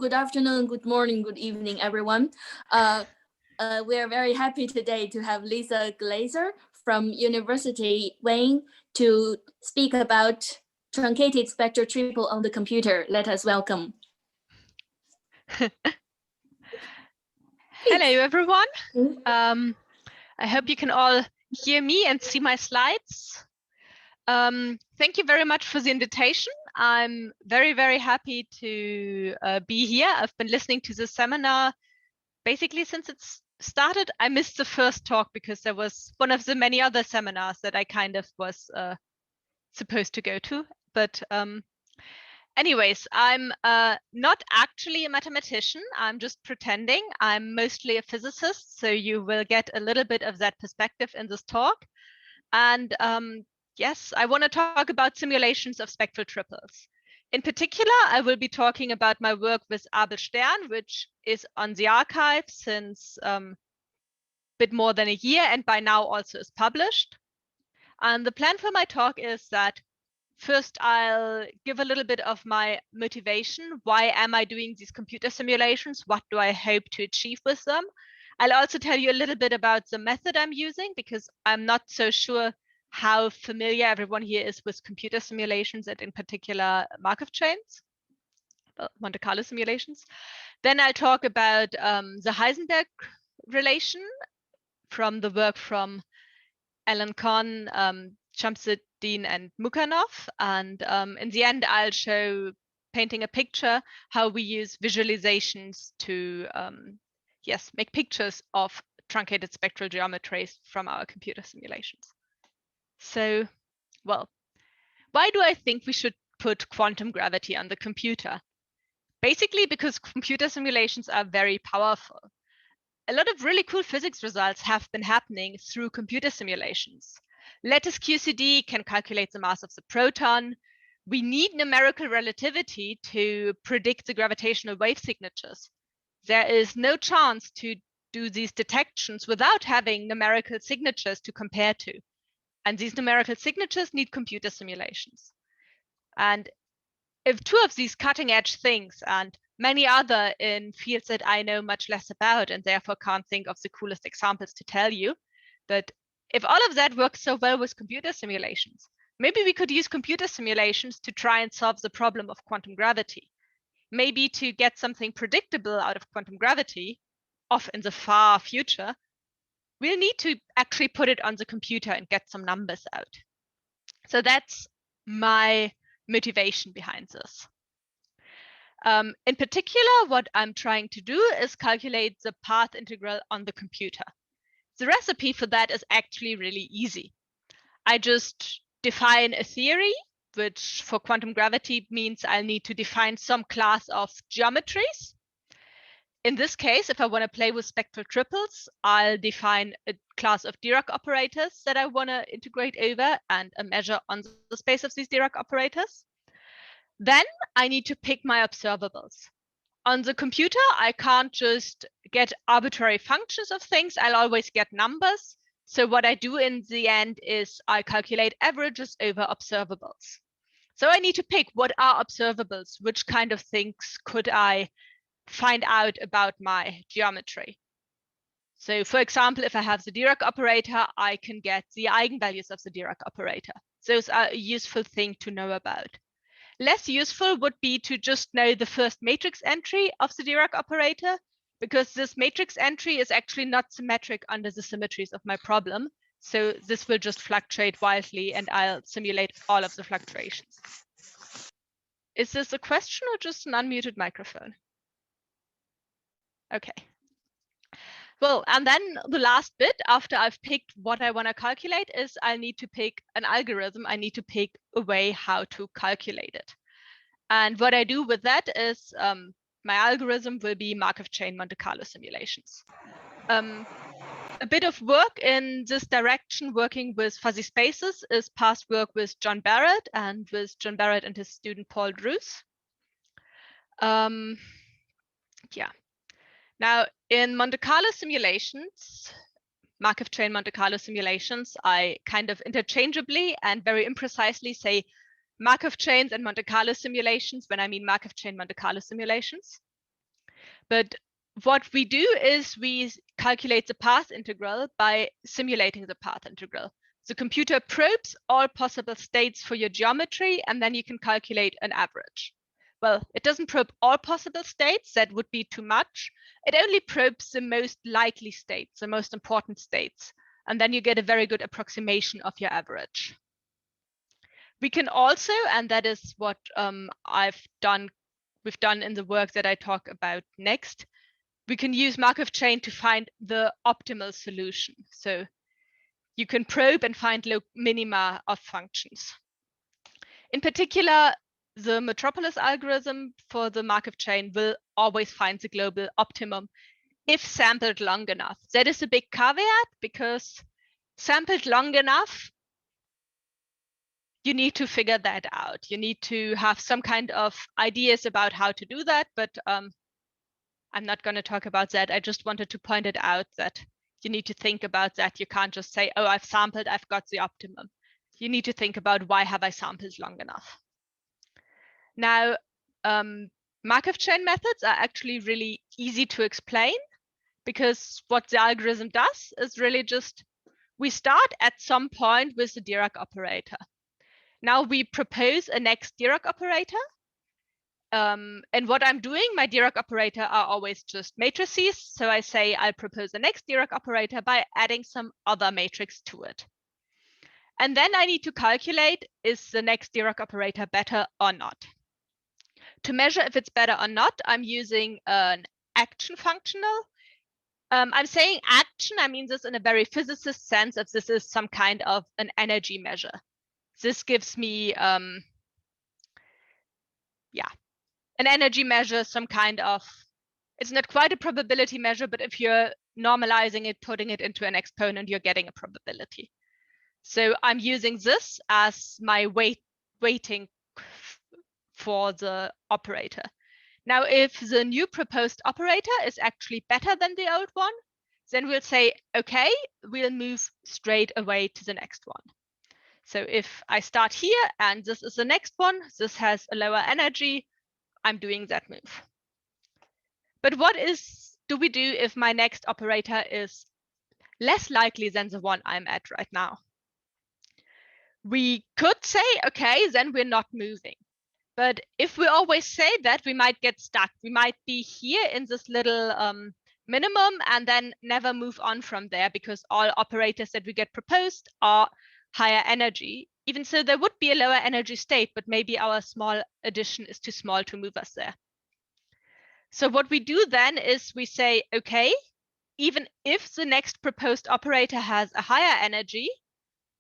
Good afternoon, good morning, good evening, everyone. We are very happy today to have Lisa Glaser from University Wayne to speak about truncated spectral triple on the computer. Let us welcome. Hello, everyone. I hope you can all hear me and see my slides. Thank you very much for the invitation. I'm very, very happy to be here. I've been listening to the seminar basically since it's started. I missed the first talk because there was one of the many other seminars that I kind of was supposed to go to. But anyways, I'm not actually a mathematician. I'm just pretending. I'm mostly a physicist, so you will get a little bit of that perspective in this talk. And yes, I want to talk about simulations of spectral triples. In particular, I will be talking about my work with Abel Stern, which is on the archive since a bit more than a year, and by now also is published. And the plan for my talk is that first, I'll give a little bit of my motivation. Why am I doing these computer simulations? What do I hope to achieve with them? I'll also tell you a little bit about the method I'm using, because I'm not so sure how familiar everyone here is with computer simulations, and in particular Markov chains, Monte Carlo simulations. Then I'll talk about the Heisenberg relation from the work from Alan Kohn, Shamsuddin and Mukhanov. And in the end, I'll show, painting a picture, how we use visualizations to yes, make pictures of truncated spectral geometries from our computer simulations. So, well, why do I think we should put quantum gravity on the computer? Basically because computer simulations are very powerful. A lot of really cool physics results have been happening through computer simulations. Lattice QCD can calculate the mass of the proton. We need numerical relativity to predict the gravitational wave signatures. There is no chance to do these detections without having numerical signatures to compare to. And these numerical signatures need computer simulations. And if two of these cutting edge things, and many other in fields that I know much less about and therefore can't think of the coolest examples to tell you, but if all of that works so well with computer simulations, maybe we could use computer simulations to try and solve the problem of quantum gravity. Maybe to get something predictable out of quantum gravity, off in the far future, we'll need to actually put it on the computer and get some numbers out. So that's my motivation behind this. In particular, what I'm trying to do is calculate the path integral on the computer. The recipe for that is actually really easy. I just define a theory, which for quantum gravity means I'll need to define some class of geometries. In this case, if I want to play with spectral triples, I'll define a class of Dirac operators that I want to integrate over and a measure on the space of these Dirac operators. Then I need to pick my observables. On the computer, I can't just get arbitrary functions of things. I'll always get numbers. So what I do in the end is I calculate averages over observables. So I need to pick what are observables, which kind of things could I find out about my geometry. So for example, if I have the Dirac operator, I can get the eigenvalues of the Dirac operator. Those are a useful thing to know about. Less useful would be to just know the first matrix entry of the Dirac operator, because this matrix entry is actually not symmetric under the symmetries of my problem. So this will just fluctuate wildly, and I'll simulate all of the fluctuations. Is this a question or just an unmuted microphone? Okay. Well, and then the last bit after I've picked what I want to calculate is I need to pick an algorithm. I need to pick a way how to calculate it. And what I do with that is my algorithm will be Markov chain Monte Carlo simulations. A bit of work in this direction, working with fuzzy spaces, is past work with John Barrett and his student Paul Druce. Yeah. Now, in Monte Carlo simulations, Markov chain Monte Carlo simulations, I kind of interchangeably and very imprecisely say Markov chains and Monte Carlo simulations when I mean Markov chain Monte Carlo simulations. But what we do is we calculate the path integral by simulating the path integral. The computer probes all possible states for your geometry, and then you can calculate an average. Well, it doesn't probe all possible states, that would be too much. It only probes the most likely states, the most important states, and then you get a very good approximation of your average. We can also, and that is what we've done in the work that I talk about next, we can use Markov chain to find the optimal solution. So you can probe and find minima of functions. In particular, the Metropolis algorithm for the Markov chain will always find the global optimum if sampled long enough. That is a big caveat, because sampled long enough, you need to figure that out. You need to have some kind of ideas about how to do that, but I'm not going to talk about that. I just wanted to point it out that you need to think about that. You can't just say, oh, I've sampled, I've got the optimum. You need to think about, why have I sampled long enough? Now, Markov chain methods are actually really easy to explain, because what the algorithm does is really just, we start at some point with the Dirac operator. Now we propose a next Dirac operator. And what I'm doing, my Dirac operator are always just matrices. So I say I'll propose the next Dirac operator by adding some other matrix to it. And then I need to calculate, is the next Dirac operator better or not? To measure if it's better or not, I'm using an action functional. I'm saying action, I mean this in a very physicist sense, if this is some kind of an energy measure. This gives me, an energy measure, some kind of, it's not quite a probability measure, but if you're normalizing it, putting it into an exponent, you're getting a probability. So I'm using this as my weighting for the operator. Now, if the new proposed operator is actually better than the old one, then we'll say, okay, we'll move straight away to the next one. So if I start here and this is the next one, this has a lower energy, I'm doing that move. But what do we do if my next operator is less likely than the one I'm at right now? We could say, okay, then we're not moving. But if we always say that, we might get stuck. We might be here in this little minimum and then never move on from there, because all operators that we get proposed are higher energy. Even so, there would be a lower energy state, but maybe our small addition is too small to move us there. So what we do then is we say, okay, even if the next proposed operator has a higher energy,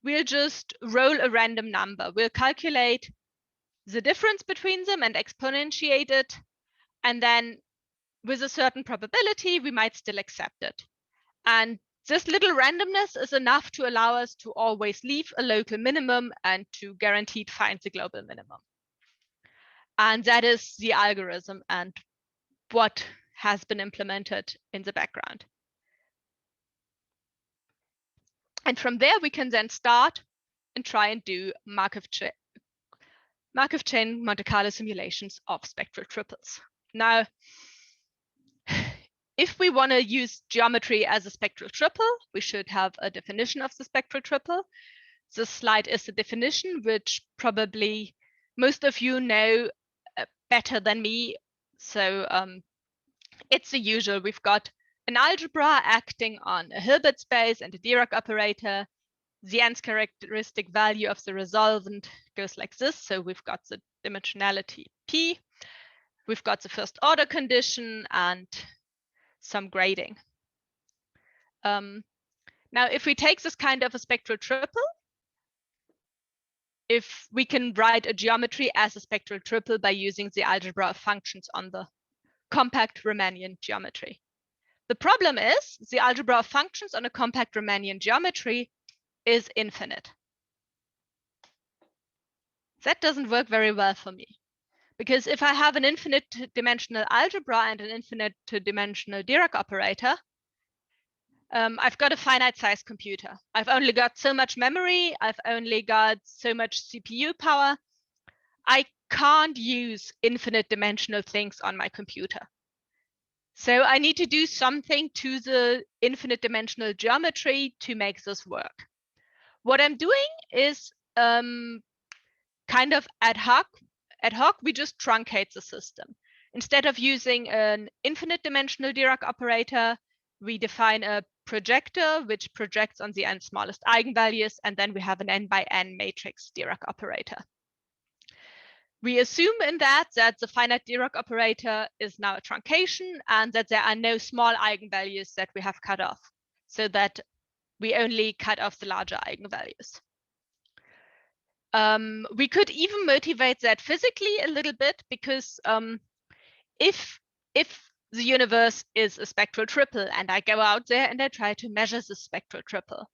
we'll just roll a random number. We'll calculate the difference between them and exponentiate it. And then with a certain probability, we might still accept it. And this little randomness is enough to allow us to always leave a local minimum and to guaranteed find the global minimum. And that is the algorithm and what has been implemented in the background. And from there, we can then start and try and do Markov chain Monte Carlo simulations of spectral triples. Now, if we want to use geometry as a spectral triple, we should have a definition of the spectral triple. This slide is the definition, which probably most of you know better than me. So it's the usual. We've got an algebra acting on a Hilbert space and a Dirac operator. The nth characteristic value of the resolvent goes like this. So we've got the dimensionality P. We've got the first order condition and some grading. Now, if we take this kind of a spectral triple, if we can write a geometry as a spectral triple by using the algebra of functions on the compact Riemannian geometry. The problem is the algebra of functions on a compact Riemannian geometry is infinite. That doesn't work very well for me, because if I have an infinite dimensional algebra and an infinite dimensional Dirac operator, I've got a finite size computer. I've only got so much memory. I've only got so much CPU power. I can't use infinite dimensional things on my computer. So I need to do something to the infinite dimensional geometry to make this work. What I'm doing is kind of ad hoc. We just truncate the system. Instead of using an infinite dimensional Dirac operator, we define a projector which projects on the n smallest eigenvalues, and then we have an n by n matrix Dirac operator. We assume in that the finite Dirac operator is now a truncation and that there are no small eigenvalues that we have cut off, so that we only cut off the larger eigenvalues. We could even motivate that physically a little bit, because if the universe is a spectral triple and I go out there and I try to measure the spectral triple,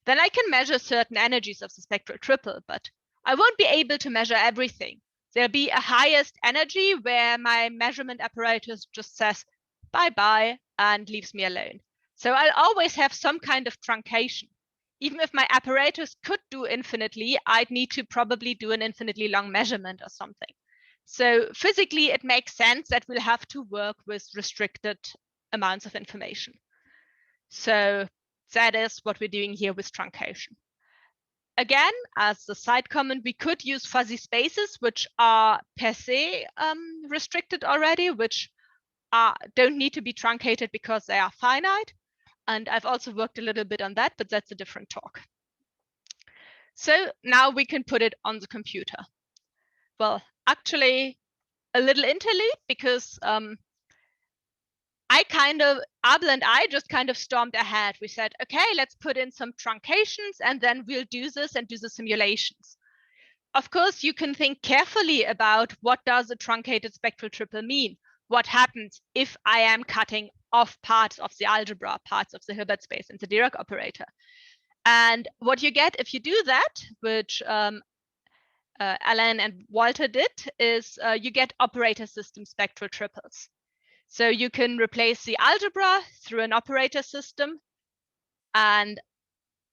then I can measure certain energies of the spectral triple, but I won't be able to measure everything. There'll be a highest energy where my measurement apparatus just says bye-bye and leaves me alone. So I'll always have some kind of truncation. Even if my apparatus could do infinitely, I'd need to probably do an infinitely long measurement or something. So physically, it makes sense that we'll have to work with restricted amounts of information. So that is what we're doing here with truncation. Again, as the side comment, we could use fuzzy spaces, which are per se restricted already, which don't need to be truncated because they are finite. And I've also worked a little bit on that, but that's a different talk. So now we can put it on the computer. Well, actually, a little interlude, because Abel and I just kind of stormed ahead. We said, okay, let's put in some truncations and then we'll do this and do the simulations. Of course, you can think carefully about what does a truncated spectral triple mean? What happens if I am cutting off parts of the algebra, parts of the Hilbert space and the Dirac operator? And what you get if you do that, which Alan and Walter did, is you get operator system spectral triples. So you can replace the algebra through an operator system, and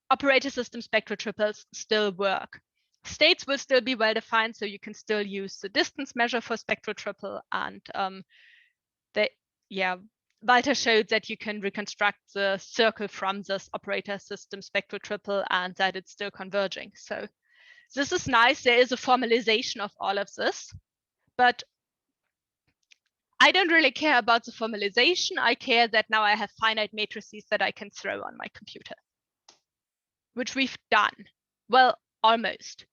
operator system spectral triples still work. States will still be well defined, so you can still use the distance measure for spectral triple. And Walter showed that you can reconstruct the circle from this operator system spectral triple and that it's still converging. So this is nice. There is a formalization of all of this, but I don't really care about the formalization. I care that now I have finite matrices that I can throw on my computer, which we've done. Well, almost.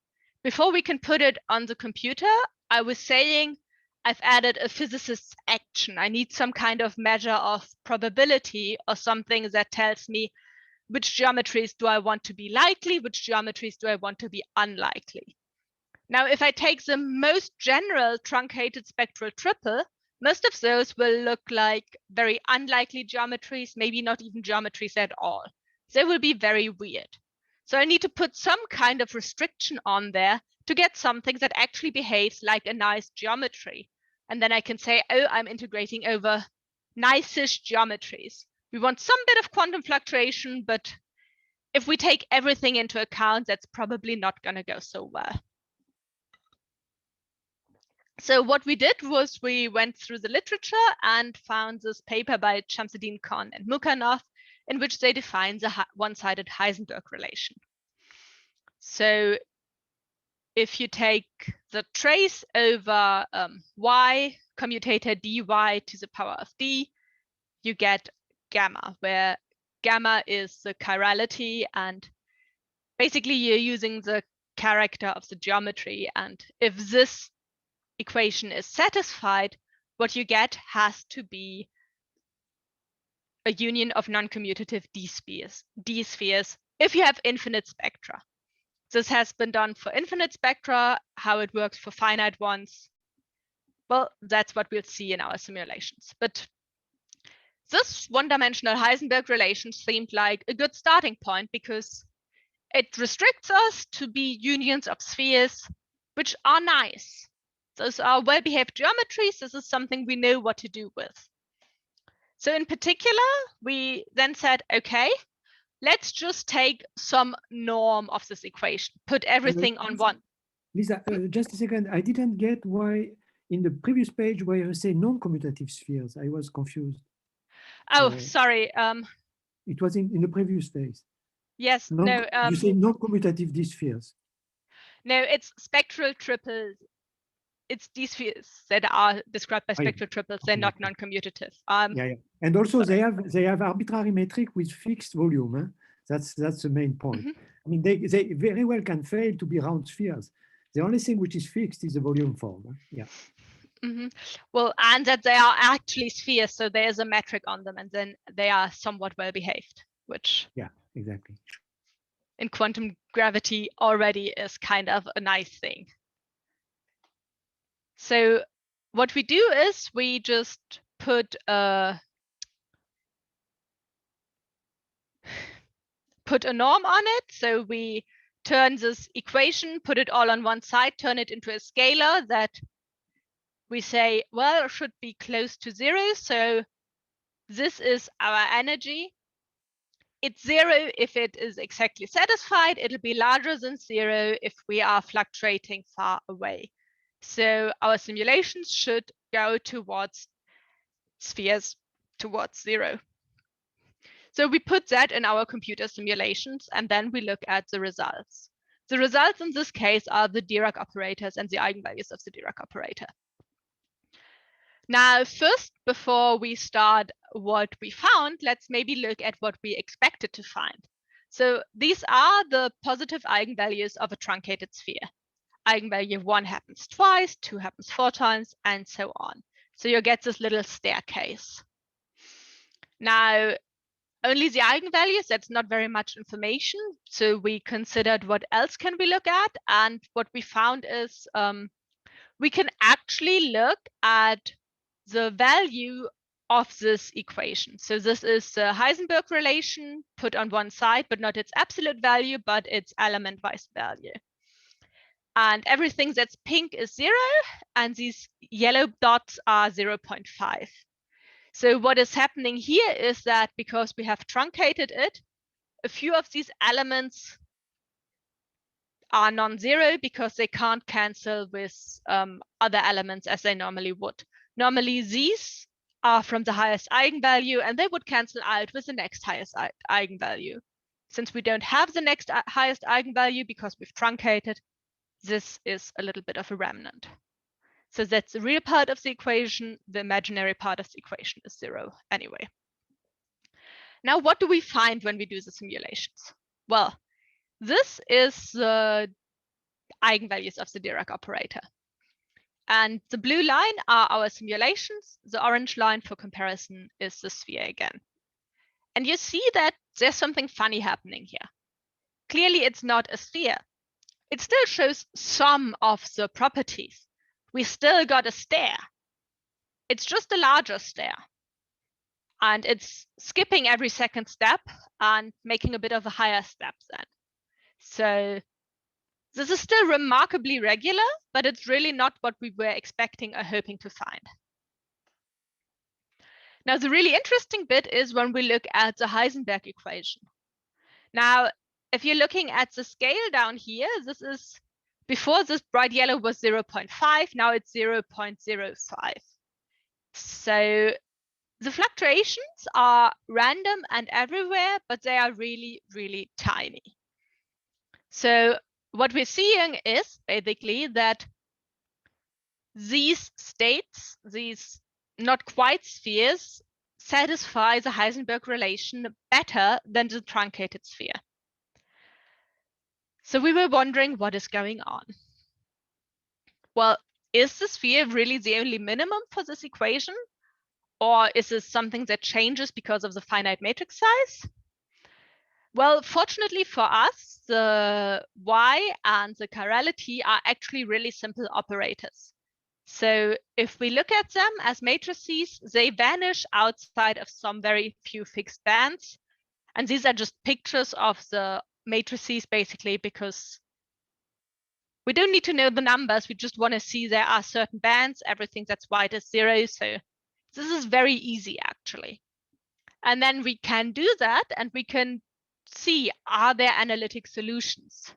Before we can put it on the computer, I was saying I've added a physicist's action. I need some kind of measure of probability or something that tells me which geometries do I want to be likely, which geometries do I want to be unlikely. Now, if I take the most general truncated spectral triple, most of those will look like very unlikely geometries, maybe not even geometries at all. They will be very weird. So I need to put some kind of restriction on there to get something that actually behaves like a nice geometry. And then I can say, oh, I'm integrating over nice-ish geometries. We want some bit of quantum fluctuation, but if we take everything into account, that's probably not going to go so well. So what we did was we went through the literature and found this paper by Shamsuddin Khan and Mukhanov, in which they define the one-sided Heisenberg relation. So if you take the trace over y, commutator dy to the power of d, you get gamma, where gamma is the chirality, and basically you're using the character of the geometry. And if this equation is satisfied, what you get has to be a union of non-commutative d spheres if you have infinite spectra. This has been done for infinite spectra. How it works for finite ones, well, that's what we'll see in our simulations. But this one-dimensional Heisenberg relation seemed like a good starting point because it restricts us to be unions of spheres, which are nice. Those are well-behaved geometries. This is something we know what to do with. So in particular, we then said, okay, let's just take some norm of this equation, put everything on one. Lisa, just a second. I didn't get why in the previous page where you say non-commutative spheres, I was confused. Oh, sorry. It was in the previous phase. Yes, no. You say non-commutative d-spheres. No, it's spectral triples. It's these spheres that are described by spectral triples. They're not non-commutative. Yeah. And also they have arbitrary metric with fixed volume. Huh? That's the main point. I mean, they very well can fail to be round spheres. The only thing which is fixed is the volume form. Huh? Yeah. Well, and that they are actually spheres, so there's a metric on them, and then they are somewhat well behaved, which exactly in quantum gravity already is kind of a nice thing. So what we do is we just put a norm on it. So we turn this equation, put it all on one side, turn it into a scalar that we say, well, it should be close to 0. So this is our energy. It's 0 if it is exactly satisfied. It'll be larger than 0 if we are fluctuating far away. So our simulations should go towards spheres towards 0. So we put that in our computer simulations, and then we look at the results. The results in this case are the Dirac operators and the eigenvalues of the Dirac operator. Now, first, before we start what we found, let's maybe look at what we expected to find. So these are the positive eigenvalues of a truncated sphere. Eigenvalue 1 happens twice, 2 happens 4 times, and so on. So you get this little staircase. Now, only the eigenvalues, that's not very much information. So we considered what else can we look at, and what we found is we can actually look at the value of this equation. So this is the Heisenberg relation put on one side, but not its absolute value, but its element-wise value. And everything that's pink is 0, and these yellow dots are 0.5. So what is happening here is that because we have truncated it, a few of these elements are non-zero because they can't cancel with other elements as they normally would. Normally, these are from the highest eigenvalue, and they would cancel out with the next highest eigenvalue. Since we don't have the next highest eigenvalue because we've truncated, this is a little bit of a remnant. So that's the real part of the equation. The imaginary part of the equation is 0 anyway. Now, what do we find when we do the simulations? Well, this is the eigenvalues of the Dirac operator. And the blue line are our simulations. The orange line for comparison is the sphere again. And you see that there's something funny happening here. Clearly, it's not a sphere. It still shows some of the properties. We still got a stair. It's just a larger stair. And it's skipping every second step and making a bit of a higher step then. So this is still remarkably regular, but it's really not what we were expecting or hoping to find. Now, the really interesting bit is when we look at the Heisenberg equation. Now, if you're looking at the scale down here, this is before this bright yellow was 0.5, now it's 0.05. So the fluctuations are random and everywhere, but they are really, really tiny. So what we're seeing is basically that these states, these not quite spheres, satisfy the Heisenberg relation better than the truncated sphere. So we were wondering what is going on. Well, is the sphere really the only minimum for this equation? Or is this something that changes because of the finite matrix size? Well, fortunately for us, the y and the chirality are actually really simple operators. So if we look at them as matrices, they vanish outside of some very few fixed bands. And these are just pictures of the matrices, basically, because we don't need to know the numbers. We just want to see there are certain bands. Everything that's white is 0. So this is very easy, actually. And then we can do that, and we can see, are there analytic solutions?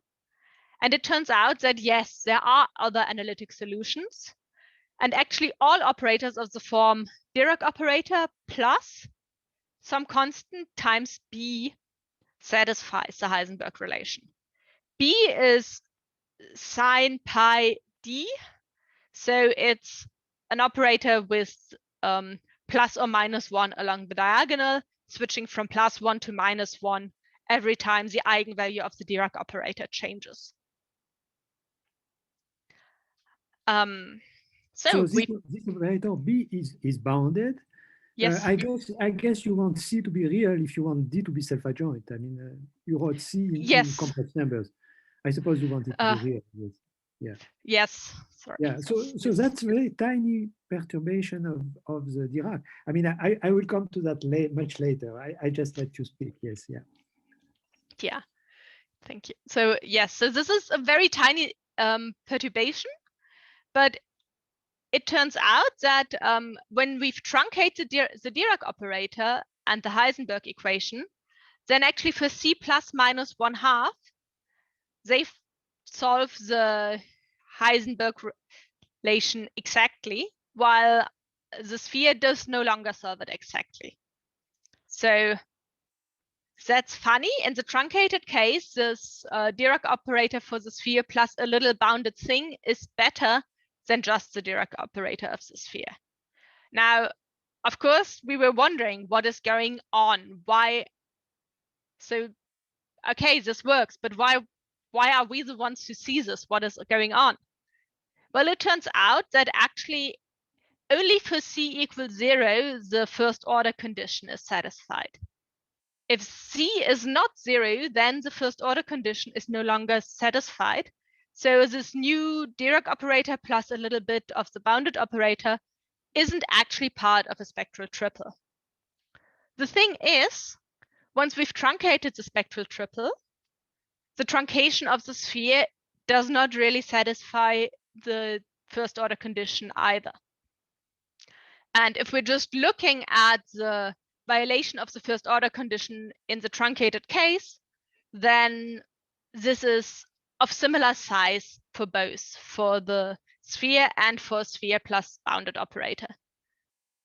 And it turns out that, yes, there are other analytic solutions. And actually all operators of the form Dirac operator plus some constant times B satisfies the Heisenberg relation. B is sine pi d, so it's an operator with plus or minus 1 along the diagonal, switching from +1 to -1 every time the eigenvalue of the Dirac operator changes. So this operator B is bounded. Yes. I guess you want C to be real if you want D to be self-adjoint. I mean, you wrote C in complex numbers. I suppose you want it to be real. Yes. Yeah. Yes. Sorry. Yeah. So that's a very tiny perturbation of the Dirac. I mean, I will come to that much later. I just let you speak. Yes. Yeah. Yeah. Thank you. So yes. So this is a very tiny perturbation, but it turns out that when we've truncated the Dirac operator and the Heisenberg equation, then actually for C plus minus 1/2, they solve the Heisenberg relation exactly, while the sphere does no longer solve it exactly. So that's funny. In the truncated case, this Dirac operator for the sphere plus a little bounded thing is better than just the Dirac operator of the sphere. Now, of course, we were wondering what is going on. Why? So, okay, this works, but why are we the ones who see this? What is going on? Well, it turns out that actually only for C equals 0, the first order condition is satisfied. If C is not 0, then the first order condition is no longer satisfied. So this new Dirac operator plus a little bit of the bounded operator isn't actually part of a spectral triple. The thing is, once we've truncated the spectral triple, the truncation of the sphere does not really satisfy the first order condition either. And if we're just looking at the violation of the first order condition in the truncated case, then this is of similar size for both, for the sphere and for sphere plus bounded operator.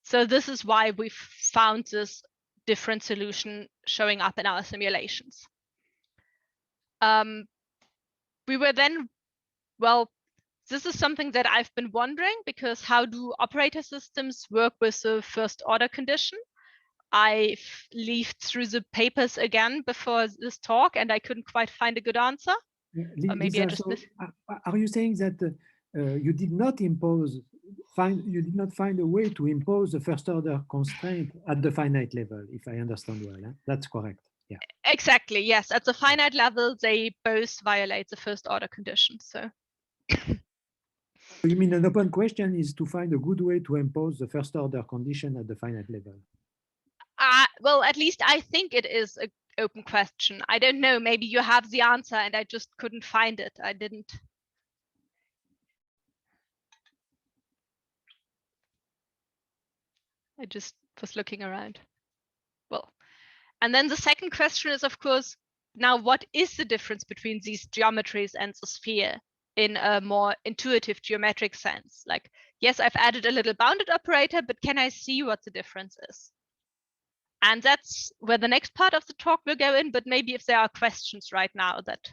So this is why we've found this different solution showing up in our simulations. We were then, well, this is something that I've been wondering, because how do operator systems work with the first order condition? I leafed through the papers again before this talk and I couldn't quite find a good answer. Or maybe I just missed. Are you saying that you did not find a way to impose the first order constraint at the finite level, if I understand well? Eh? That's correct. Yeah. Exactly. Yes. At the finite level, they both violate the first order condition. So. You mean an open question is to find a good way to impose the first order condition at the finite level? Well, at least I think it is an open question. I don't know. Maybe you have the answer and I just couldn't find it. I didn't. I just was looking around. Well, and then the second question is, of course, now what is the difference between these geometries and the sphere in a more intuitive geometric sense? Like, yes, I've added a little bounded operator, but can I see what the difference is? And that's where the next part of the talk will go in, but maybe if there are questions right now, that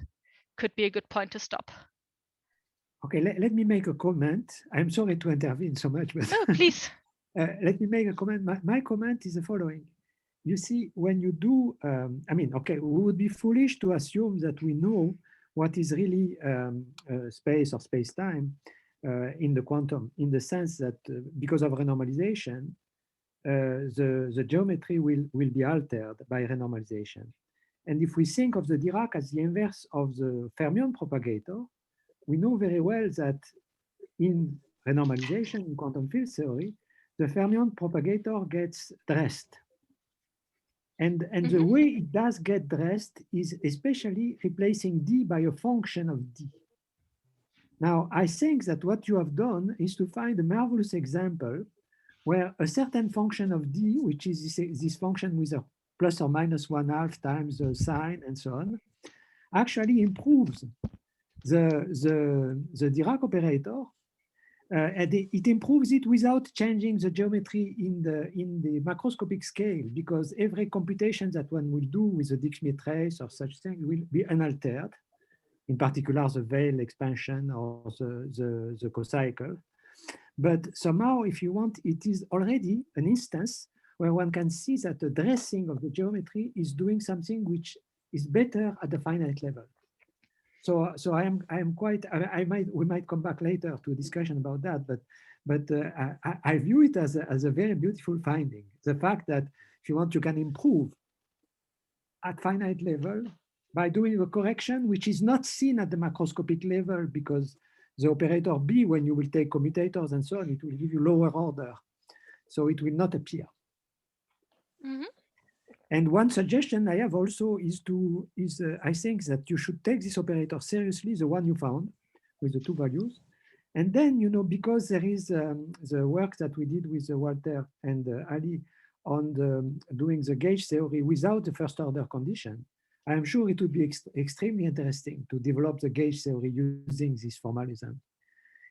could be a good point to stop. Okay, let me make a comment. I'm sorry to intervene so much, but oh, please. Let me make a comment. My comment is the following. You see, when you do, I mean, okay, we would be foolish to assume that we know what is really space or space-time in the quantum, in the sense that because of renormalization, the geometry will be altered by renormalization. And if we think of the Dirac as the inverse of the fermion propagator, we know very well that in renormalization, in quantum field theory, the fermion propagator gets dressed. And the way it does get dressed is especially replacing D by a function of D. Now, I think that what you have done is to find a marvelous example where a certain function of D, which is this function with a plus or minus 1/2 times the sine and so on, actually improves the Dirac operator And it improves it without changing the geometry in the macroscopic scale, because every computation that one will do with the Dirichlet trace or such thing will be unaltered, in particular the Veil expansion or the cocycle. But somehow, if you want, it is already an instance where one can see that the dressing of the geometry is doing something which is better at the finite level. So I am quite, we might come back later to a discussion about that, but I view it as a very beautiful finding. The fact that if you want, you can improve at finite level by doing a correction which is not seen at the macroscopic level, because the operator B, when you will take commutators and so on, it will give you lower order. So it will not appear. Mm-hmm. And one suggestion I have also is I think that you should take this operator seriously, the one you found with the two values. And then, you know, because there is the work that we did with Walter and Ali on doing the gauge theory without the first order condition, I am sure it would be extremely interesting to develop the gauge theory using this formalism.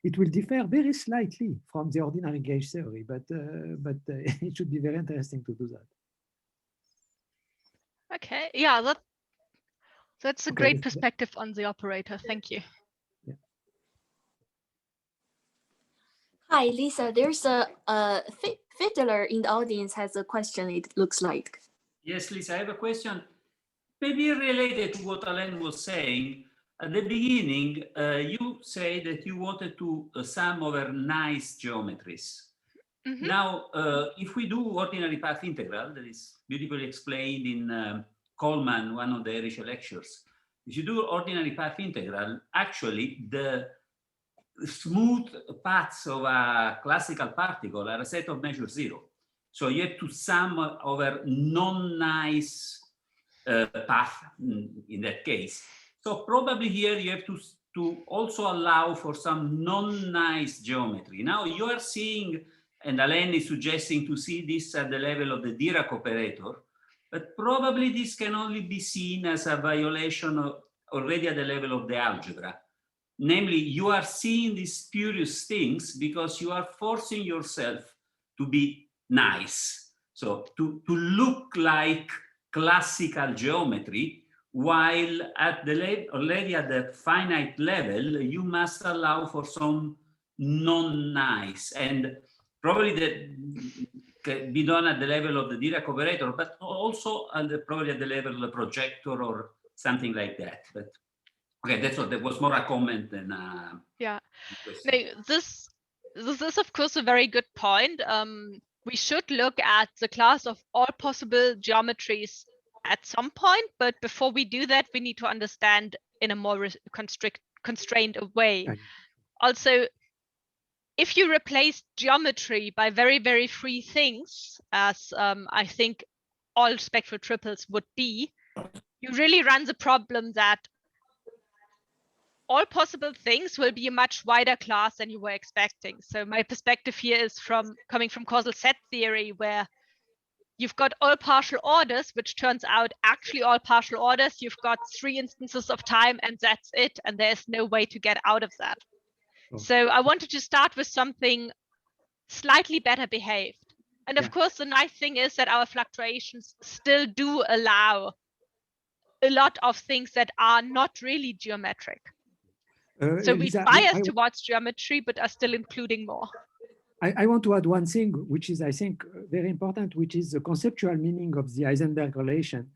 It will differ very slightly from the ordinary gauge theory, but it should be very interesting to do that. Okay, yeah, that's a great perspective on the operator. Thank you. Yeah. Hi, Lisa. There's a fiddler in the audience has a question, it looks like. Yes, Lisa, I have a question. Maybe related to what Alain was saying. At the beginning, you say that you wanted to sum over nice geometries. Mm-hmm. Now, if we do ordinary path integral, that is beautifully explained in Coleman, one of the initial lectures. If you do ordinary path integral, actually the smooth paths of a classical particle are a set of measure zero. So you have to sum over non-nice path in that case. So probably here you have to also allow for some non-nice geometry. Now you are seeing, and Alain is suggesting to see this at the level of the Dirac operator, but probably this can only be seen as a violation of already at the level of the algebra. Namely, you are seeing these spurious things because you are forcing yourself to be nice. So to look like classical geometry, while at the already at the finite level, you must allow for some non-nice, and probably that can be done at the level of the Dirac operator, but also probably at the level of the projector or something like that. But okay, that's what that was more a comment than yeah. No, this is of course a very good point. We should look at the class of all possible geometries at some point, but before we do that, we need to understand in a more constrained way. Right. Also, if you replace geometry by very, very free things, as I think all spectral triples would be, you really run the problem that all possible things will be a much wider class than you were expecting. So my perspective here is coming from causal set theory, where you've got all partial orders, which turns out actually all partial orders. You've got 3 instances of time and that's it. And there's no way to get out of that. Oh. So I wanted to start with something slightly better behaved. And of course, the nice thing is that our fluctuations still do allow a lot of things that are not really geometric. So we bias towards geometry, but are still including more. I want to add one thing, which is, I think, very important, which is the conceptual meaning of the Heisenberg relation.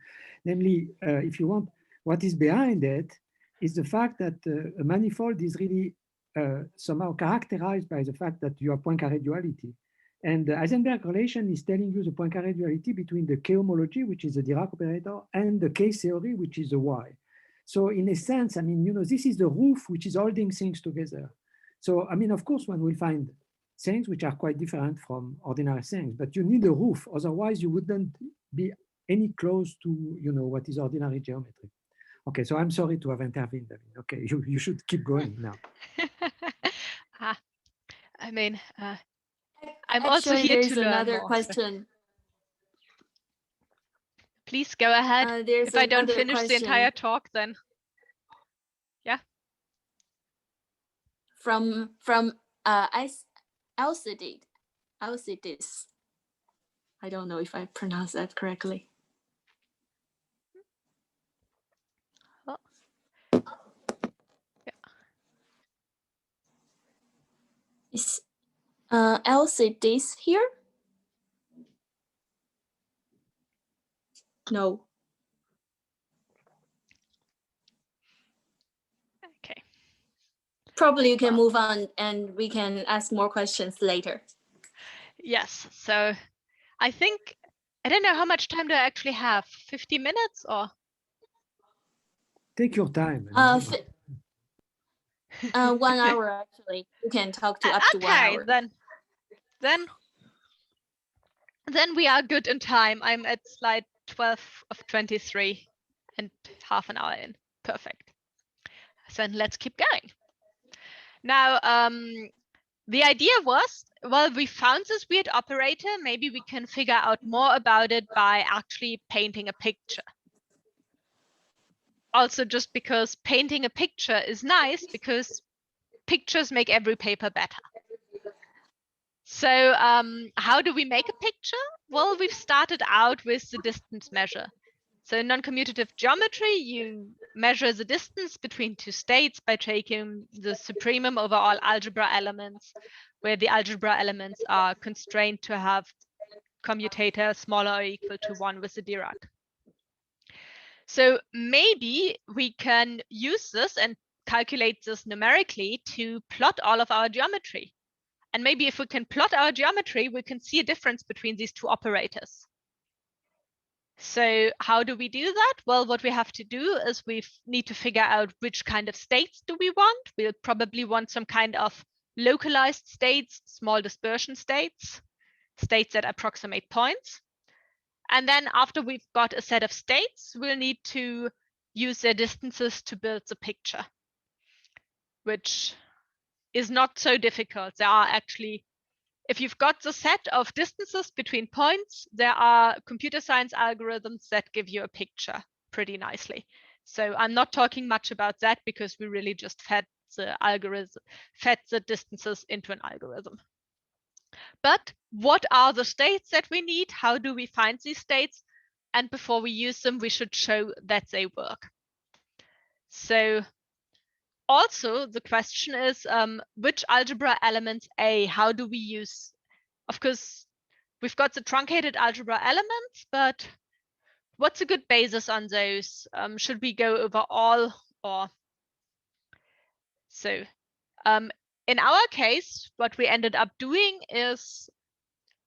Namely, if you want, what is behind it is the fact that a manifold is really somehow characterized by the fact that you have Poincare duality. And the Heisenberg relation is telling you the Poincare duality between the K homology, which is the Dirac operator, and the K theory, which is the Y. So in a sense, I mean, you know, this is the roof which is holding things together. So, I mean, of course, one will find things which are quite different from ordinary things, but you need a roof. Otherwise, you wouldn't be any close to, you know, what is ordinary geometry. Okay, so I'm sorry to have intervened. I mean, okay, you should keep going now. I mean, I'm also here to learn another more, question. So. Please go ahead. If I don't finish the entire talk, then yeah. From Alcides. I don't know if I pronounced that correctly. Oh. Yeah. Is Alcides here? No. Okay. Probably you can move on and we can ask more questions later. Yes. So I think, I don't know how much time do I actually have? 50 minutes or? Take your time. 1 hour actually. You can talk to up to 1 Okay, hour. then we are good in time. I'm at slide 12 of 23 and half an hour in. Perfect. So let's keep going. Now, the idea was, well, we found this weird operator. Maybe we can figure out more about it by actually painting a picture. Also, just because painting a picture is nice because pictures make every paper better. So how do we make a picture? Well, we've started out with the distance measure. So in noncommutative geometry, you measure the distance between two states by taking the supremum over all algebra elements, where the algebra elements are constrained to have commutator smaller or equal to 1 with the Dirac. So maybe we can use this and calculate this numerically to plot all of our geometry. And maybe if we can plot our geometry, we can see a difference between these two operators. So how do we do that? Well, what we have to do is we need to figure out which kind of states do we want. We'll probably want some kind of localized states, small dispersion states, states that approximate points. And then after we've got a set of states, we'll need to use their distances to build the picture, which is not so difficult. There are actually, if you've got the set of distances between points, there are computer science algorithms that give you a picture pretty nicely. So I'm not talking much about that because we really just fed the distances into an algorithm. But what are the states that we need? How do we find these states? And before we use them, we should show that they work. So also the question is, which algebra elements how do we use? Of course, we've got the truncated algebra elements, but what's a good basis on those? Should we go over all or? So in our case, what we ended up doing is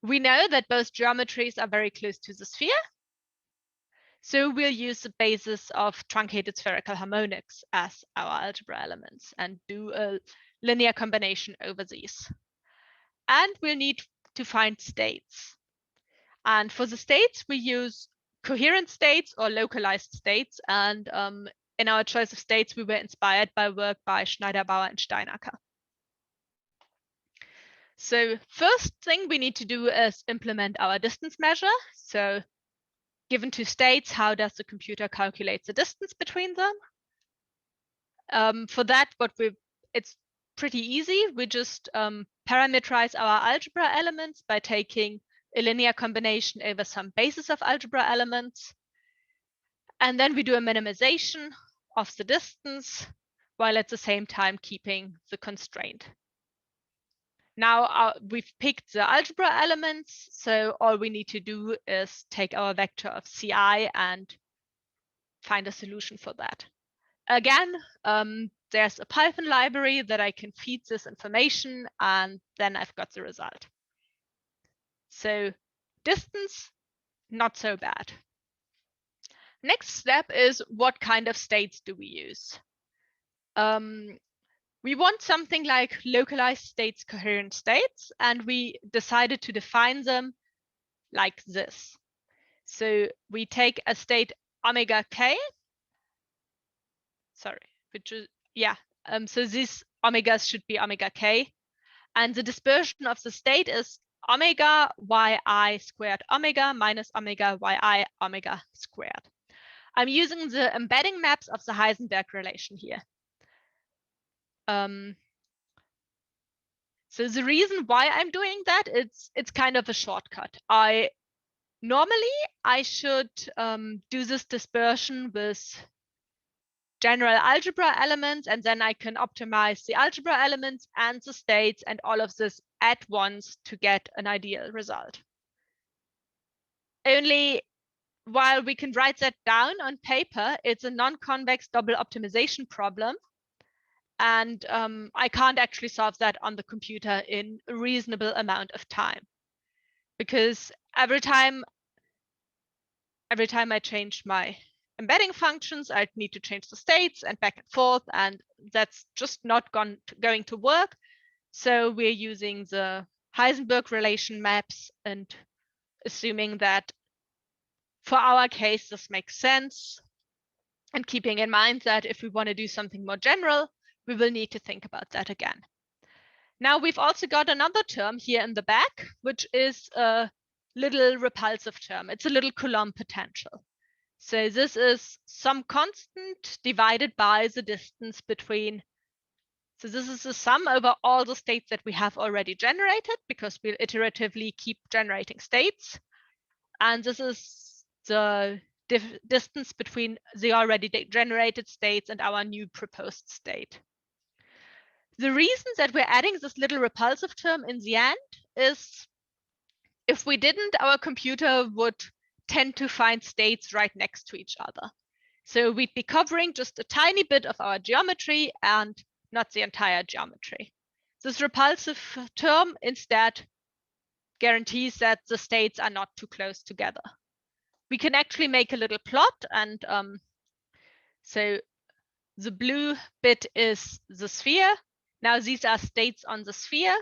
we know that both geometries are very close to the sphere. So we'll use the basis of truncated spherical harmonics as our algebra elements and do a linear combination over these. And we'll need to find states. And for the states, we use coherent states or localized states. And in our choice of states, we were inspired by work by Schneider-Bauer and Steinacker. So first thing we need to do is implement our distance measure. So given two states, how does the computer calculate the distance between them? For that, it's pretty easy. We just parameterize our algebra elements by taking a linear combination over some basis of algebra elements. And then we do a minimization of the distance while at the same time keeping the constraint. Now we've picked the algebra elements, so all we need to do is take our vector of Ci and find a solution for that. Again, there's a Python library that I can feed this information, and then I've got the result. So distance, not so bad. Next step is what kind of states do we use? We want something like localized states, coherent states, and we decided to define them like this. So we take a state omega k. Sorry, which is, yeah. So these omegas should be omega k. And the dispersion of the state is omega yi squared omega minus omega yi omega squared. I'm using the embedding maps of the Heisenberg relation here. So the reason why I'm doing that, it's kind of a shortcut. Normally I should do this dispersion with general algebra elements, and then I can optimize the algebra elements and the states and all of this at once to get an ideal result. Only while we can write that down on paper, it's a non-convex double optimization problem. And I can't actually solve that on the computer in a reasonable amount of time. Because every time I change my embedding functions, I'd need to change the states and back and forth, and that's just not going to work. So we're using the Heisenberg relation maps and assuming that for our case, this makes sense. And keeping in mind that if we want to do something more general, we will need to think about that again. Now we've also got another term here in the back, which is a little repulsive term. It's a little Coulomb potential. So this is some constant divided by the distance between. So this is the sum over all the states that we have already generated, because we'll iteratively keep generating states. And this is the distance between the already generated states and our new proposed state. The reason that we're adding this little repulsive term in the end is if we didn't, our computer would tend to find states right next to each other. So we'd be covering just a tiny bit of our geometry and not the entire geometry. This repulsive term instead guarantees that the states are not too close together. We can actually make a little plot, and so the blue bit is the sphere. Now these are states on the sphere,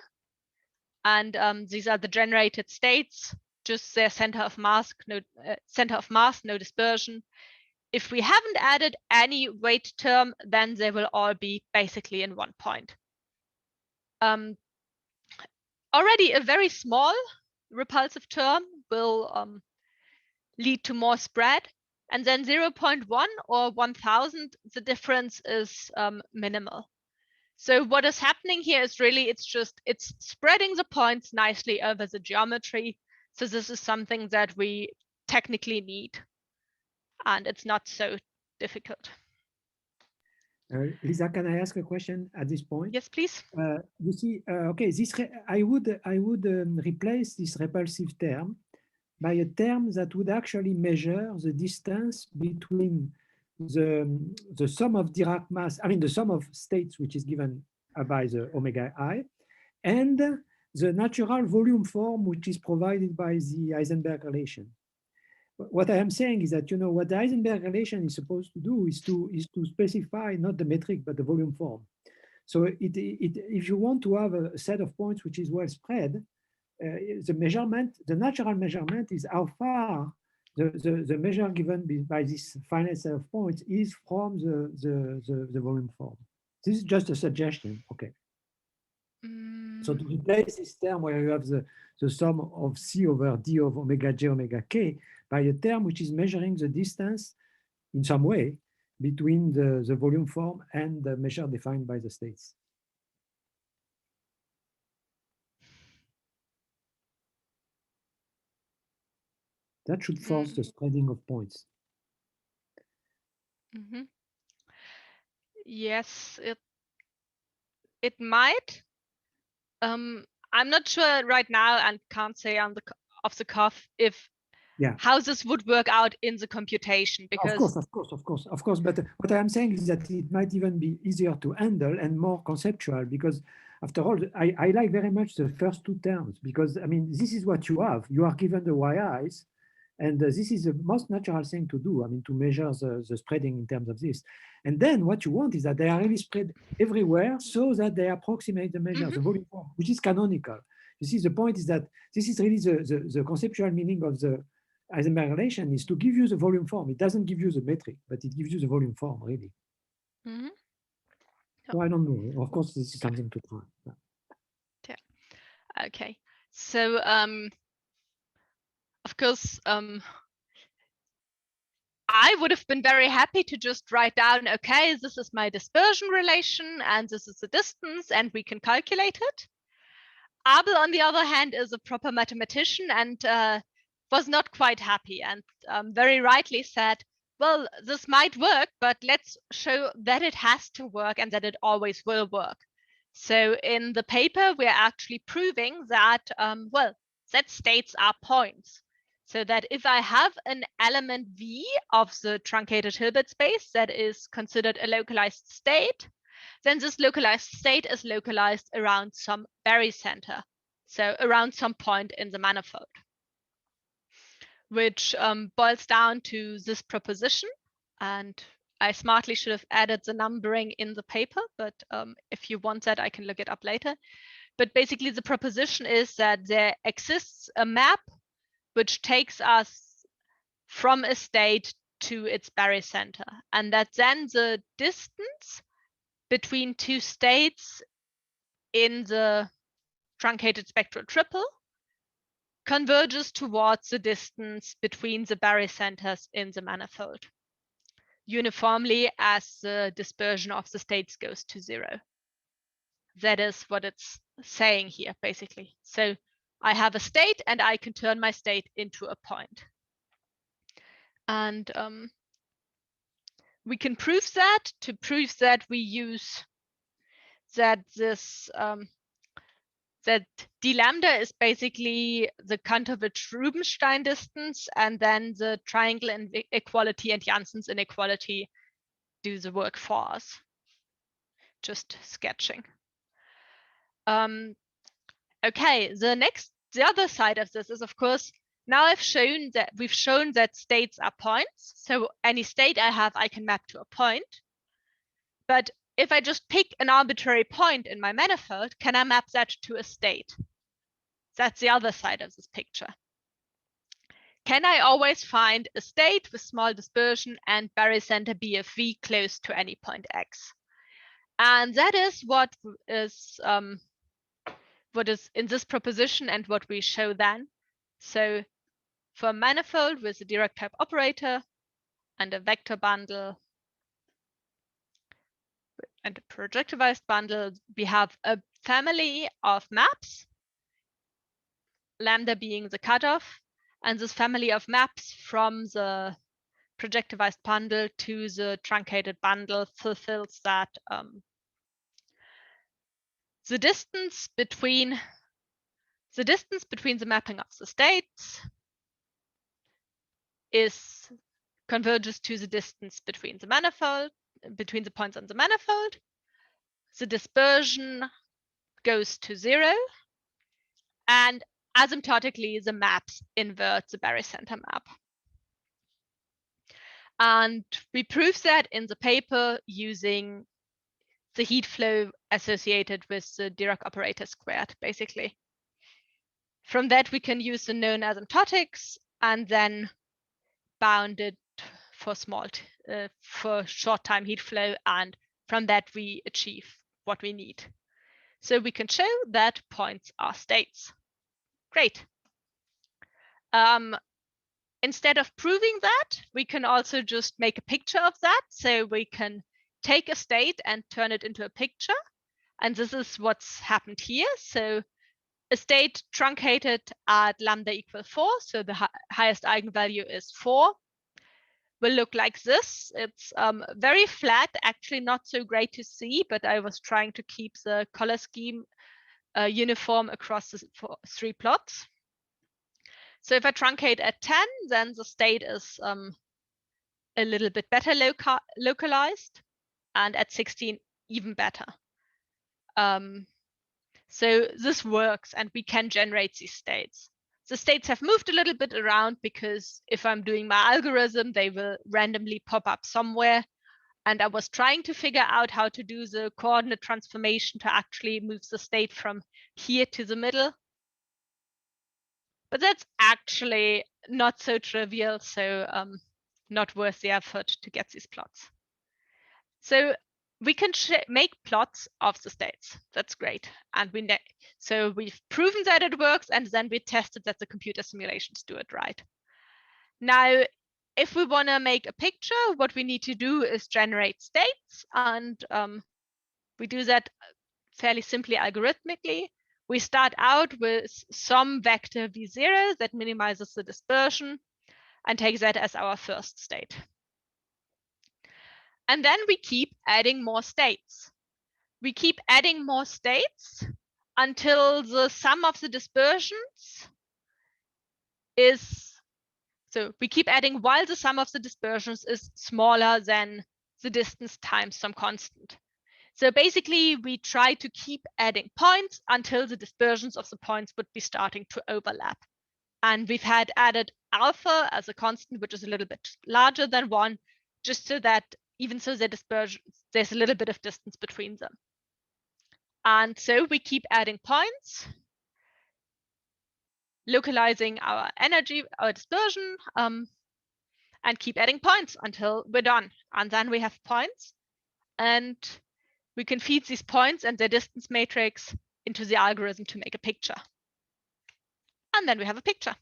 and these are the generated states, just their center of mass, no dispersion. If we haven't added any weight term, then they will all be basically in one point. Already a very small repulsive term will lead to more spread, and then 0.1 or 1000, the difference is minimal. So what is happening here is really, it's spreading the points nicely over the geometry. So this is something that we technically need, and it's not so difficult. Lisa, can I ask a question at this point? Yes, please. You see, okay, I would replace this repulsive term by a term that would actually measure the distance between the sum of Dirac mass, I mean the sum of states, which is given by the omega I, and the natural volume form, which is provided by the Heisenberg relation. What I am saying is that, you know, what the Heisenberg relation is supposed to do is to specify not the metric, but the volume form. So if you want to have a set of points which is well spread, the natural measurement is how far the measure given by this finite set of points is from the volume form. This is just a suggestion, okay. So to replace this term where you have the sum of C over D of omega J omega K by a term which is measuring the distance in some way between the volume form and the measure defined by the states. That should force the spreading of points. Mm-hmm. Yes, it might. I'm not sure right now and can't say off the cuff if how this would work out in the computation, because of course. But what I am saying is that it might even be easier to handle and more conceptual, because after all, I like very much the first two terms, because I mean, this is what you have. You are given the yi's, and this is the most natural thing to do. I mean, to measure the spreading in terms of this. And then what you want is that they are really spread everywhere so that they approximate the measure, the volume form, which is canonical. You see, the point is that this is really the conceptual meaning of the Heisenberg relation is to give you the volume form. It doesn't give you the metric, but it gives you the volume form, really. So I don't know. Of course, this is something to try. Yeah. Okay. So, of course, I would have been very happy to just write down, okay, this is my dispersion relation, and this is the distance, and we can calculate it. Abel, on the other hand, is a proper mathematician and was not quite happy, and very rightly said, well, this might work, but let's show that it has to work and that it always will work. So in the paper, we're actually proving that, well, that states are points. So that if I have an element V of the truncated Hilbert space that is considered a localized state, then this localized state is localized around some barycenter, so around some point in the manifold, which boils down to this proposition. And I smartly should have added the numbering in the paper, but if you want that, I can look it up later. But basically, the proposition is that there exists a map which takes us from a state to its barycenter, and that then the distance between two states in the truncated spectral triple converges towards the distance between the barycenters in the manifold, uniformly as the dispersion of the states goes to 0. That is what it's saying here, basically. So I have a state and I can turn my state into a point. And we can prove that. To prove that, we use that this that d lambda is basically the Kantorowicz-Rubinstein distance, and then the triangle inequality and Janssen's inequality do the work for us. Just sketching. Okay, the other side of this is, of course, now we've shown that states are points. So any state I have, I can map to a point. But if I just pick an arbitrary point in my manifold, can I map that to a state? That's the other side of this picture. Can I always find a state with small dispersion and barycenter B of V close to any point X? And that is what is in this proposition and what we show then. So for a manifold with a Dirac type operator and a vector bundle and a projectivized bundle, we have a family of maps, lambda being the cutoff, and this family of maps from the projectivized bundle to the truncated bundle fulfills that the distance between the mapping of the states converges to the distance between the manifold, between the points on the manifold. The dispersion goes to 0, and asymptotically the maps invert the barycenter map. And we prove that in the paper using the heat flow associated with the Dirac operator squared, basically. From that, we can use the known asymptotics and then bound it for short time heat flow, and from that we achieve what we need. So we can show that points are states. Great. Instead of proving that, we can also just make a picture of that. So we can take a state and turn it into a picture. And this is what's happened here. So a state truncated at lambda equal 4, so the highest eigenvalue is 4, will look like this. It's very flat, actually not so great to see, but I was trying to keep the color scheme uniform across the 3 plots. So if I truncate at 10, then the state is a little bit better localized, and at 16, even better. So this works, and we can generate these states. The states have moved a little bit around because if I'm doing my algorithm, they will randomly pop up somewhere. And I was trying to figure out how to do the coordinate transformation to actually move the state from here to the middle. But that's actually not so trivial, so not worth the effort to get these plots. So we can make plots of the states. That's great. And so we've proven that it works, and then we tested that the computer simulations do it right. Now, if we want to make a picture, what we need to do is generate states, and we do that fairly simply algorithmically. We start out with some vector v0 that minimizes the dispersion and take that as our first state. And then we keep adding more states. We keep adding more states until the sum of the dispersions is, so we keep adding while the sum of the dispersions is smaller than the distance times some constant. So basically, we try to keep adding points until the dispersions of the points would be starting to overlap. And we've had added alpha as a constant, which is a little bit larger than 1, just so that even so the dispersions, there's a little bit of distance between them. And so we keep adding points, localizing our energy, our dispersion, and keep adding points until we're done. And then we have points, and we can feed these points and their distance matrix into the algorithm to make a picture. And then we have a picture.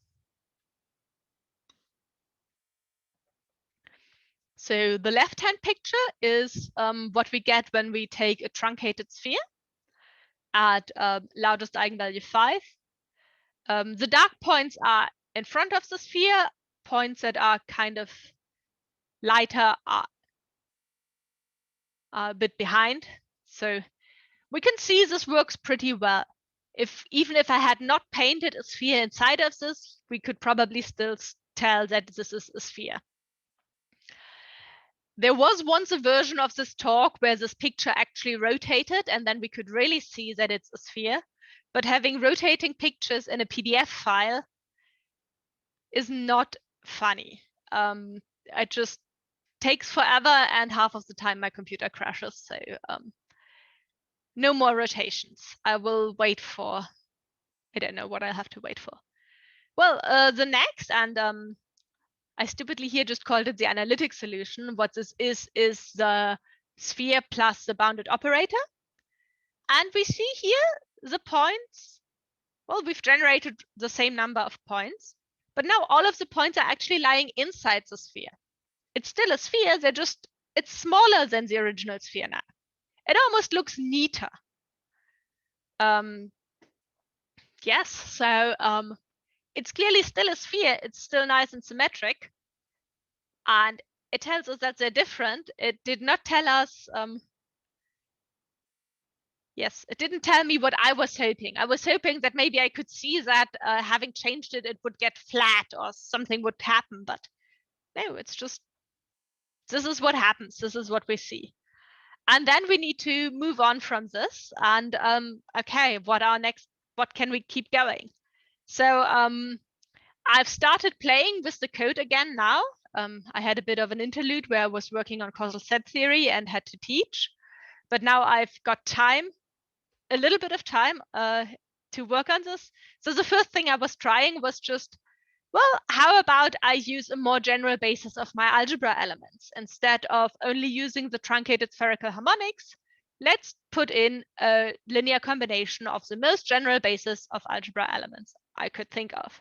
So the left-hand picture is what we get when we take a truncated sphere at largest eigenvalue 5. The dark points are in front of the sphere. Points that are kind of lighter are a bit behind. So we can see this works pretty well. Even if I had not painted a sphere inside of this, we could probably still tell that this is a sphere. There was once a version of this talk where this picture actually rotated, and then we could really see that it's a sphere. But having rotating pictures in a PDF file is not funny. It just takes forever, and half of the time my computer crashes. So no more rotations. I will wait for, I don't know what I'll have to wait for. Well, the next, and I stupidly here just called it the analytic solution. What this is the sphere plus the bounded operator. And we see here the points. Well, we've generated the same number of points, but now all of the points are actually lying inside the sphere. It's still a sphere, it's smaller than the original sphere now. It almost looks neater. Yes, so it's clearly still a sphere. It's still nice and symmetric. And it tells us that they're different. It did not tell us, yes, it didn't tell me what I was hoping. I was hoping that maybe I could see that having changed it, it would get flat or something would happen. But no, it's just, this is what happens. This is what we see. And then we need to move on from this. And okay, what can we keep going? So I've started playing with the code again now. I had a bit of an interlude where I was working on causal set theory and had to teach. But now I've got time, a little bit of time to work on this. So the first thing I was trying was just, well, how about I use a more general basis of my algebra elements? Instead of only using the truncated spherical harmonics, let's put in a linear combination of the most general basis of algebra elements I could think of.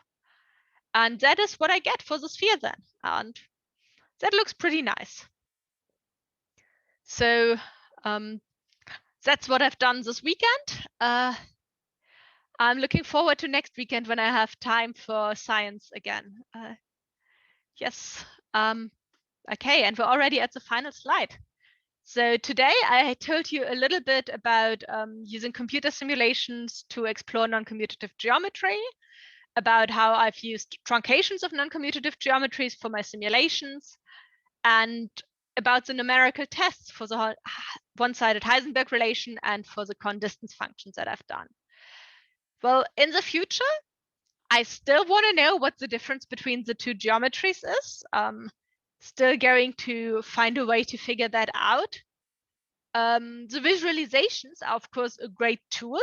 And that is what I get for the sphere then. And that looks pretty nice. So that's what I've done this weekend. I'm looking forward to next weekend when I have time for science again. Yes. Okay, and we're already at the final slide. So today I told you a little bit about using computer simulations to explore noncommutative geometry, about how I've used truncations of noncommutative geometries for my simulations, and about the numerical tests for the one-sided Heisenberg relation and for the con-distance functions that I've done. Well, in the future, I still want to know what the difference between the two geometries is. Still going to find a way to figure that out. The visualizations are, of course, a great tool.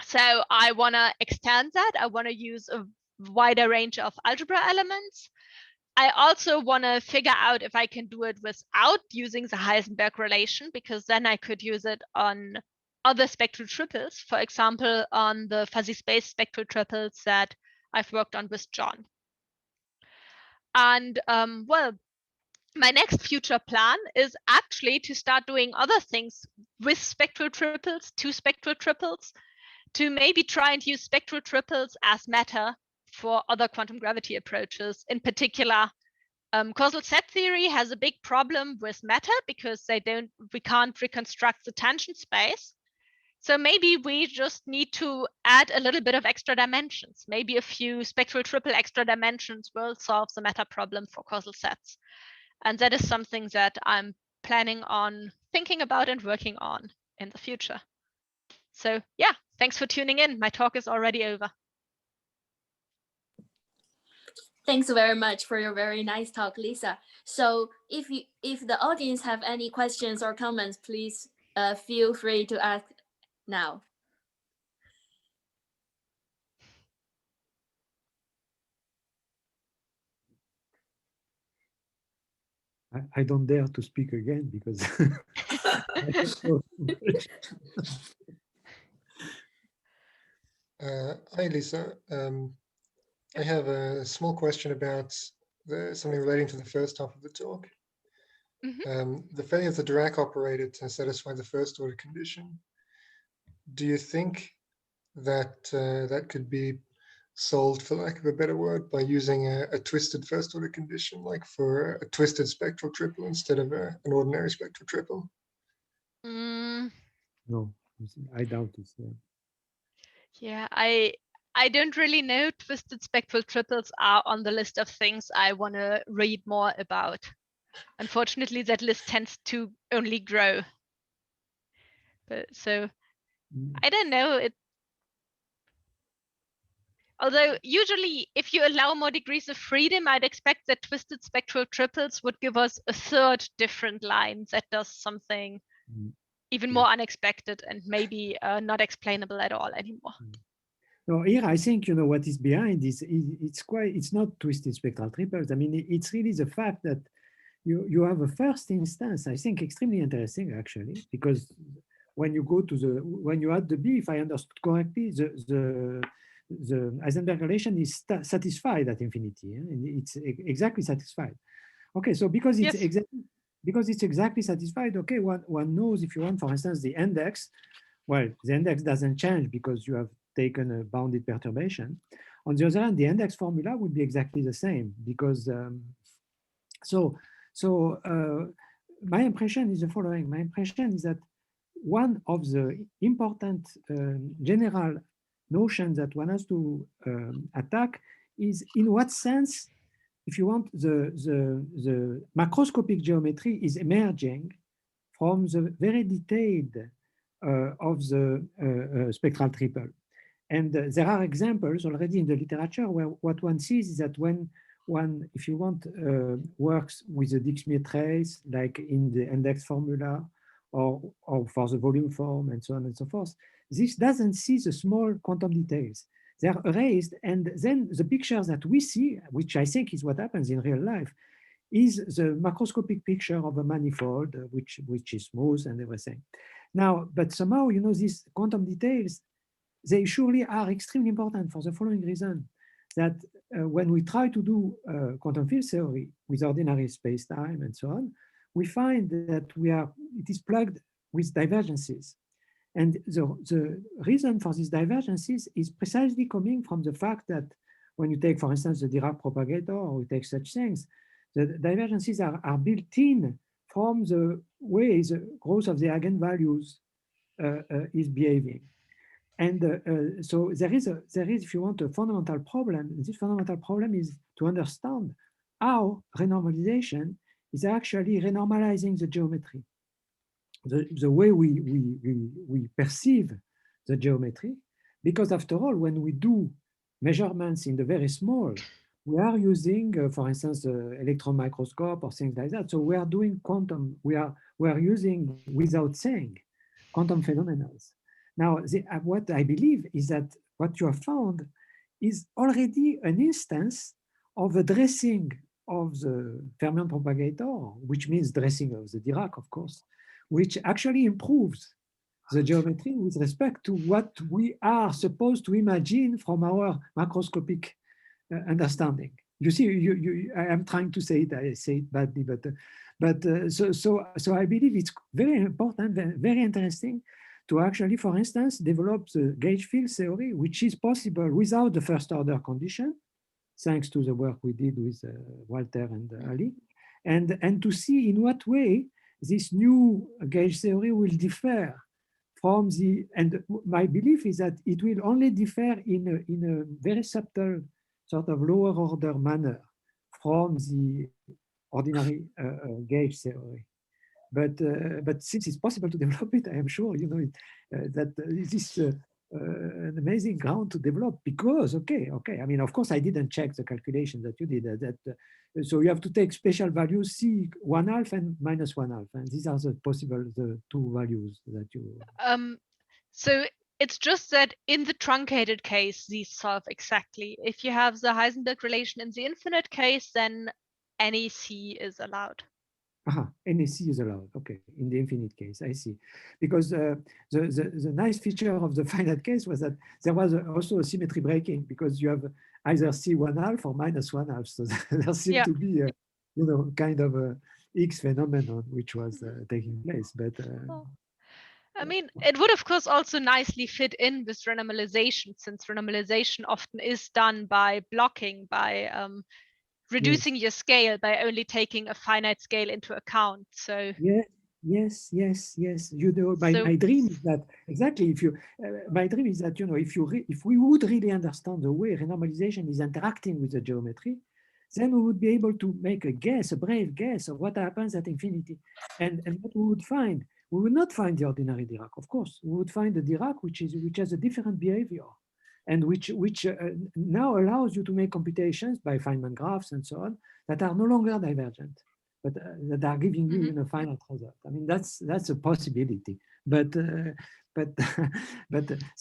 So I want to extend that. I want to use a wider range of algebra elements. I also want to figure out if I can do it without using the Heisenberg relation, because then I could use it on other spectral triples, for example, on the fuzzy space spectral triples that I've worked on with John. And well, my next future plan is actually to start doing other things with spectral triples, two spectral triples, to maybe try and use spectral triples as matter for other quantum gravity approaches. In particular, causal set theory has a big problem with matter because we can't reconstruct the tangent space. So maybe we just need to add a little bit of extra dimensions. Maybe a few spectral triple extra dimensions will solve the matter problem for causal sets. And that is something that I'm planning on thinking about and working on in the future. So yeah, thanks for tuning in. My talk is already over. Thanks very much for your very nice talk, Lisa. So if the audience have any questions or comments, please feel free to ask now. I don't dare to speak again because Hi, Lisa. I have a small question about something relating to the first half of the talk. The failure of the Dirac operator to satisfy the first order condition. Do you think that that could be solved, for lack of a better word, by using a twisted first order condition, like for a twisted spectral triple instead of an ordinary spectral triple? No, I doubt it. Yeah, I don't really know. Twisted spectral triples are on the list of things I want to read more about. Unfortunately, that list tends to only grow. But so I don't know. Although usually, if you allow more degrees of freedom, I'd expect that twisted spectral triples would give us a third different line that does something even more unexpected and maybe not explainable at all anymore. No, here I think what is behind this. It's not twisted spectral triples. I mean, it's really the fact that you have a first instance. I think extremely interesting actually, because when you go to when you add the B, if I understood correctly, the Heisenberg relation is satisfied at infinity. It's exactly satisfied. Okay, so because it's exactly satisfied, okay, one knows, if you want, for instance, the index. Well, the index doesn't change because you have taken a bounded perturbation. On the other hand, the index formula would be exactly the same because my impression is the following. My impression is that one of the important general notions that one has to attack is in what sense, if you want, the macroscopic geometry is emerging from the very detailed of the spectral triple. And there are examples already in the literature where what one sees is that when one, if you want, works with the Dixmuir trace, like in the index formula, or for the volume form, and so on and so forth, this doesn't see the small quantum details. They are erased, and then the pictures that we see, which I think is what happens in real life, is the macroscopic picture of a manifold, which is smooth and everything. Now, but somehow, these quantum details, they surely are extremely important for the following reason, that when we try to do quantum field theory with ordinary space-time and so on, we find that it is plugged with divergences. And the reason for these divergences is precisely coming from the fact that when you take, for instance, the Dirac propagator, or you take such things, the divergences are built in from the way the growth of the eigenvalues is behaving. And so there is, if you want, a fundamental problem. This fundamental problem is to understand how renormalization is actually renormalizing the geometry, the way we perceive the geometry. Because after all, when we do measurements in the very small, we are using, for instance, the electron microscope or things like that. So we are doing quantum, we are using, without saying, quantum phenomena. Now, what I believe is that what you have found is already an instance of a dressing of the fermion propagator, which means dressing of the Dirac, of course, which actually improves the geometry with respect to what we are supposed to imagine from our macroscopic understanding. You see, I am trying to say it, I say it badly, but so I believe it's very important, very interesting to actually, for instance, develop the gauge field theory, which is possible without the first order condition, thanks to the work we did with Walter and Ali, and to see in what way this new gauge theory will differ from the, and my belief is that it will only differ in a very subtle sort of lower order manner from the ordinary gauge theory. But since it's possible to develop it, I am sure that this is an amazing ground to develop because okay. I mean, of course, I didn't check the calculation that you did. So you have to take special values C1/2 and -1/2, and these are the two values that you. So it's just that in the truncated case, these solve exactly. If you have the Heisenberg relation in the infinite case, then any C is allowed. Any C is allowed. Okay, in the infinite case, I see. Because the nice feature of the finite case was that there was also a symmetry breaking because you have either C1/2 or -1/2. So there seemed to be kind of a X phenomenon which was taking place. But I mean, it would of course also nicely fit in with renormalization, since renormalization often is done by blocking, by reducing your scale by only taking a finite scale into account. So yes. My dream is that exactly. If you, my dream is that if we would really understand the way renormalization is interacting with the geometry, then we would be able to make a brave guess of what happens at infinity, and what we would find. We would not find the ordinary Dirac, of course. We would find the Dirac which has a different behavior, and which now allows you to make computations by Feynman graphs and so on that are no longer divergent, but that are giving you a finite result. I mean, that's a possibility, but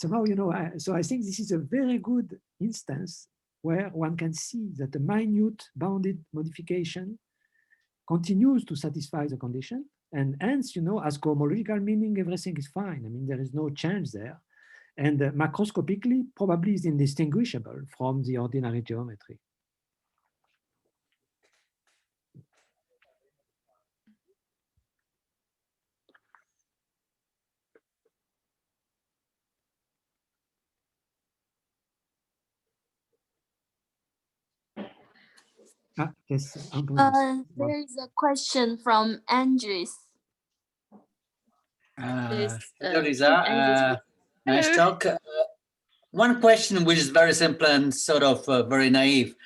somehow so I think this is a very good instance where one can see that the minute bounded modification continues to satisfy the condition, and hence, as cohomological meaning, everything is fine. I mean, there is no change there. And macroscopically, probably is indistinguishable from the ordinary geometry. Yes, there is a question from Andres. Hello, Lisa. Nice talk. One question which is very simple and sort of very naive.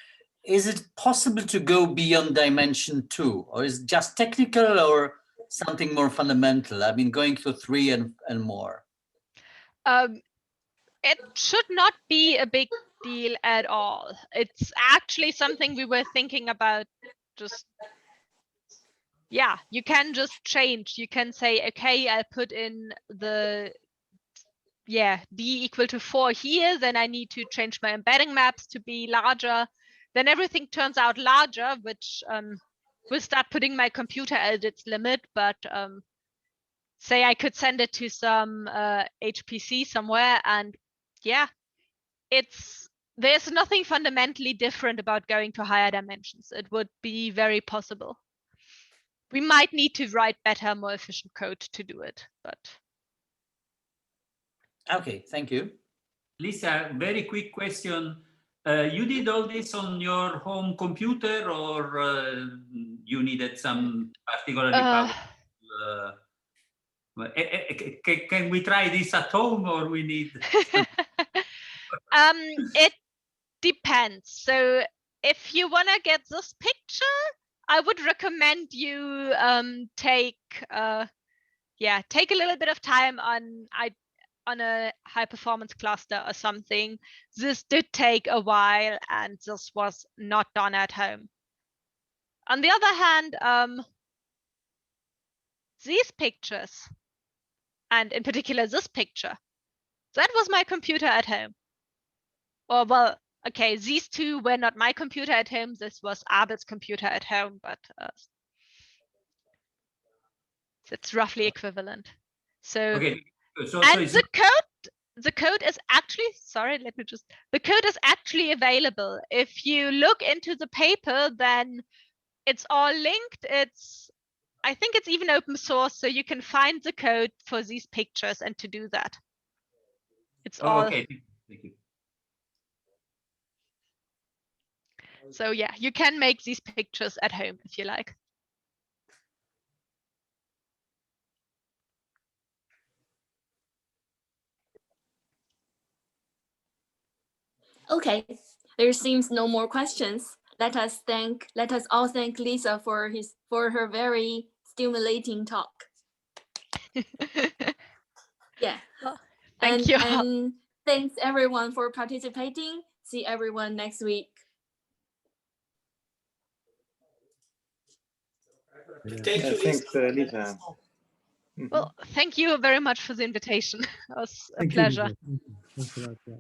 Is it possible to go beyond dimension 2, or is it just technical or something more fundamental? I mean, going to 3 and more. It should not be a big deal at all. It's actually something we were thinking about. You can just change. You can say, okay, I'll put in the d equal to 4 here, then I need to change my embedding maps to be larger. Then everything turns out larger, which will start putting my computer at its limit. But say I could send it to some HPC somewhere, and there's nothing fundamentally different about going to higher dimensions. It would be very possible. We might need to write better, more efficient code to do it, but. Okay, thank you. Lisa, very quick question. You did all this on your home computer, or you needed some particularly powerful? Can we try this at home, or we need? It depends. So if you want to get this picture, I would recommend you take a little bit of time on a high performance cluster or something. This did take a while, and this was not done at home. On the other hand, these pictures, and in particular this picture, that was my computer at home. Or well, okay, these two were not my computer at home. This was Abed's computer at home, but it's roughly equivalent. So, okay. And the code is actually, the code is actually available. If you look into the paper, then it's all linked. I think it's even open source, so you can find the code for these pictures and to do that. It's all. Okay, thank you. So yeah, you can make these pictures at home if you like. Okay, there seems no more questions. Let us all thank Lisa for her very stimulating talk. Yeah. Well, thank you. And thanks everyone for participating. See everyone next week. Thank you, Thanks, Lisa. Well, thank you very much for the invitation. It was a Thank you, pleasure. Lisa. Thank you. Thanks a lot. Yeah.